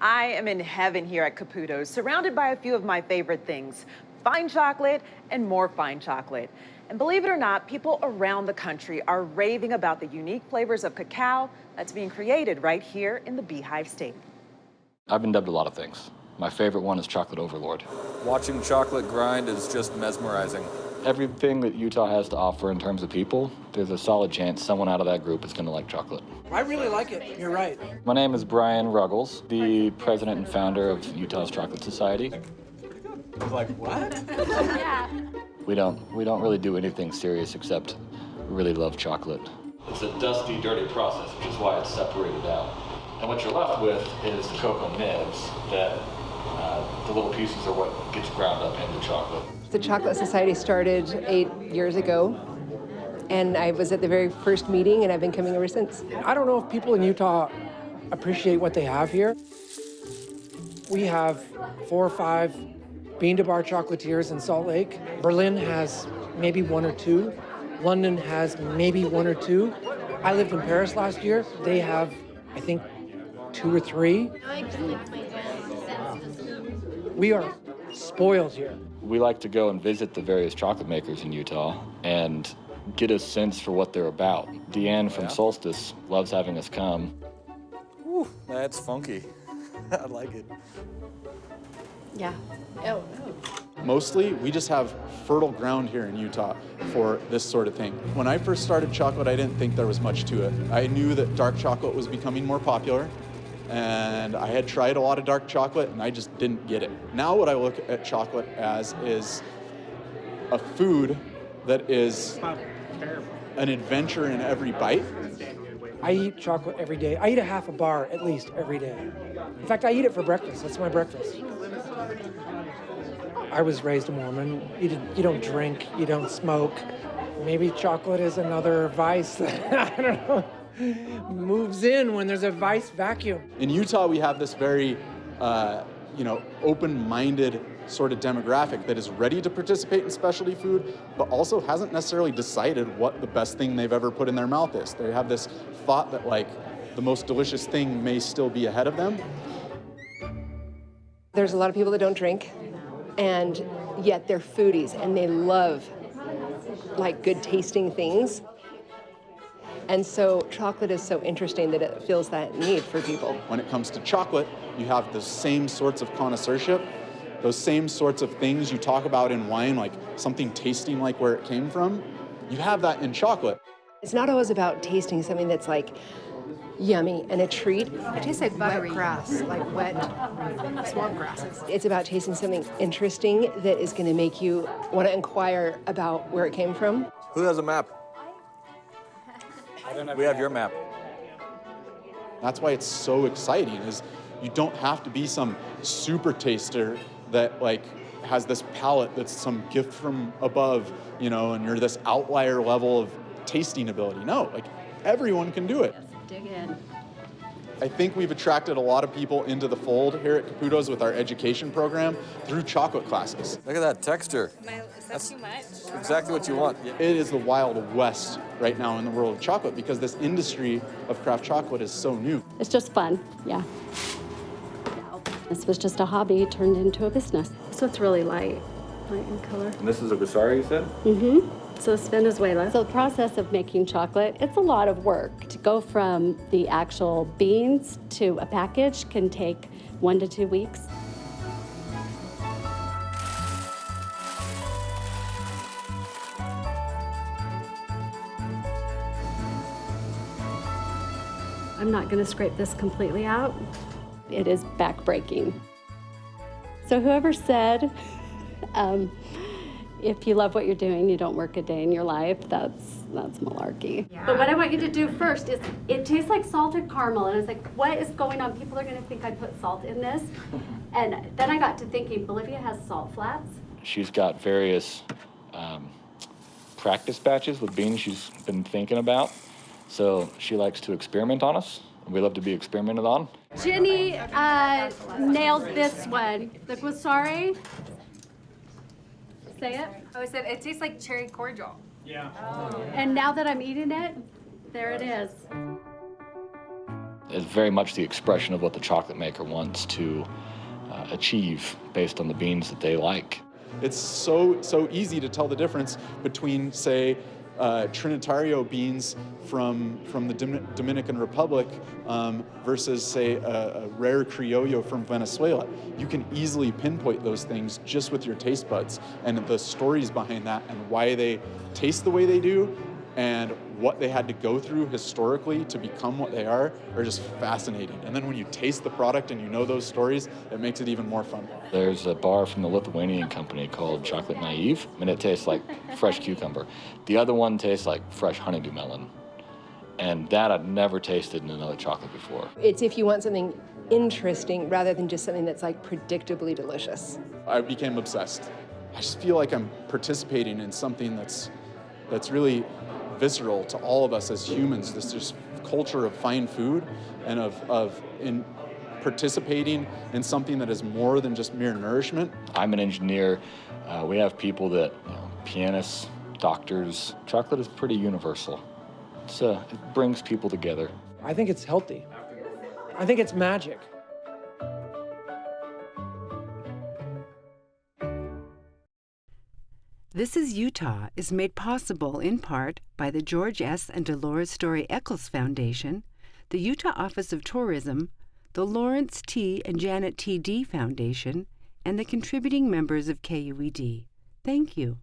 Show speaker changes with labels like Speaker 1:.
Speaker 1: I am in heaven here at Caputo's, surrounded by a few of my favorite things: fine chocolate and more fine chocolate. And believe it or not, people around the country are raving about the unique flavors of cacao that's being created right here in the Beehive State.
Speaker 2: I've been dubbed a lot of things. My favorite one is Chocolate Overlord.
Speaker 3: Watching chocolate grind is just mesmerizing.
Speaker 2: Everything that Utah has to offer in terms of people, there's a solid chance someone out of that group is going to like chocolate.
Speaker 4: I really like it. You're right.
Speaker 2: My name is Brian Ruggles, the president and founder of Utah's Chocolate Society.
Speaker 4: Like what?
Speaker 5: Yeah.
Speaker 2: We don't really do anything serious except really love chocolate. It's a dusty, dirty process, which is why it's separated out. And what you're left with is the cocoa nibs that the little pieces are what gets ground up into chocolate.
Speaker 6: The Chocolate Society started 8 years ago, and I was at the very first meeting, and I've been coming ever since.
Speaker 4: I don't know if people in Utah appreciate what they have here. We have 4 or 5 bean-to-bar chocolatiers in Salt Lake. Berlin has maybe 1 or 2. London has maybe 1 or 2. I lived in Paris last year. They have, I think, 2 or 3. We are spoiled here.
Speaker 2: We like to go and visit the various chocolate makers in Utah and get a sense for what they're about. Deanne from Solstice loves having us come.
Speaker 3: Ooh, that's funky. I like it.
Speaker 5: Yeah. Oh, no.
Speaker 7: Mostly, we just have fertile ground here in Utah for this sort of thing. When I first started chocolate, I didn't think there was much to it. I knew that dark chocolate was becoming more popular, and I had tried a lot of dark chocolate, and I just didn't get it. Now what I look at chocolate as is a food that is an adventure in every bite.
Speaker 4: I eat chocolate every day. I eat a half a bar at least every day. In fact, I eat it for breakfast. That's my breakfast. I was raised a Mormon. You don't drink, you don't smoke. Maybe chocolate is another vice that, I don't know, moves in when there's a vice vacuum.
Speaker 7: In Utah, we have this very, open-minded sort of demographic that is ready to participate in specialty food, but also hasn't necessarily decided what the best thing they've ever put in their mouth is. They have this thought that, like, the most delicious thing may still be ahead of them.
Speaker 6: There's a lot of people that don't drink, and yet they're foodies, and they love, like, good tasting things. And so chocolate is so interesting that it feels that need for people.
Speaker 7: When it comes to chocolate, you have the same sorts of connoisseurship, those same sorts of things you talk about in wine, like something tasting like where it came from. You have that in chocolate.
Speaker 6: It's not always about tasting something that's like yummy and a treat.
Speaker 8: It tastes like wet grass, like wet swamp grasses.
Speaker 6: It's about tasting something interesting that is going to make you want to inquire about where it came from.
Speaker 3: Who has a map? We have your map.
Speaker 7: That's why it's so exciting, is you don't have to be some super taster that, like, has this palate that's some gift from above, and you're this outlier level of tasting ability. No, like, everyone can do it.
Speaker 5: Dig in.
Speaker 7: I think we've attracted a lot of people into the fold here at Caputo's with our education program through chocolate classes.
Speaker 3: Look at that texture.
Speaker 8: Is that too much?
Speaker 3: Exactly what you want.
Speaker 7: It is the Wild West right now in the world of chocolate because this industry of craft chocolate is so new.
Speaker 5: It's just fun, yeah. This was just a hobby turned into a business. So it's really light in color.
Speaker 2: And this is a Gusari, you said?
Speaker 5: Mm-hmm. So it's Venezuela. So the process of making chocolate, it's a lot of work. To go from the actual beans to a package can take 1 to 2 weeks. I'm not going to scrape this completely out. It is back-breaking. So whoever said, if you love what you're doing, you don't work a day in your life, that's malarkey. Yeah. But what I want you to do first is, it tastes like salted caramel, and I was like, what is going on? People are going to think I put salt in this. And then I got to thinking, Bolivia has salt flats.
Speaker 2: She's got various practice batches with beans she's been thinking about. So she likes to experiment on us. We love to be experimented on.
Speaker 5: Jenny nailed this one. The Gusari. Say it.
Speaker 8: Oh, it said it tastes like cherry cordial.
Speaker 4: Yeah.
Speaker 5: And now that I'm eating it, there it is.
Speaker 2: It's very much the expression of what the chocolate maker wants to achieve based on the beans that they like.
Speaker 7: It's so easy to tell the difference between, say, Trinitario beans from the Dominican Republic versus, say, a rare Criollo from Venezuela. You can easily pinpoint those things just with your taste buds, and the stories behind that and why they taste the way they do and what they had to go through historically to become what they are just fascinating. And then when you taste the product and you know those stories, it makes it even more fun.
Speaker 2: There's a bar from the Lithuanian company called Chocolate Naive, and it tastes like fresh cucumber. The other one tastes like fresh honeydew melon. And that I've never tasted in another chocolate before.
Speaker 6: It's if you want something interesting rather than just something that's like predictably delicious.
Speaker 7: I became obsessed. I just feel like I'm participating in something that's really visceral to all of us as humans, this just culture of fine food and of participating in something that is more than just mere nourishment.
Speaker 2: I'm an engineer. We have people that, pianists, doctors. Chocolate is pretty universal. It brings people together.
Speaker 4: I think it's healthy. I think it's magic.
Speaker 9: This is Utah is made possible in part by the George S. and Dolores Story Eccles Foundation, the Utah Office of Tourism, the Lawrence T. and Janet T. D. Foundation, and the contributing members of KUED. Thank you.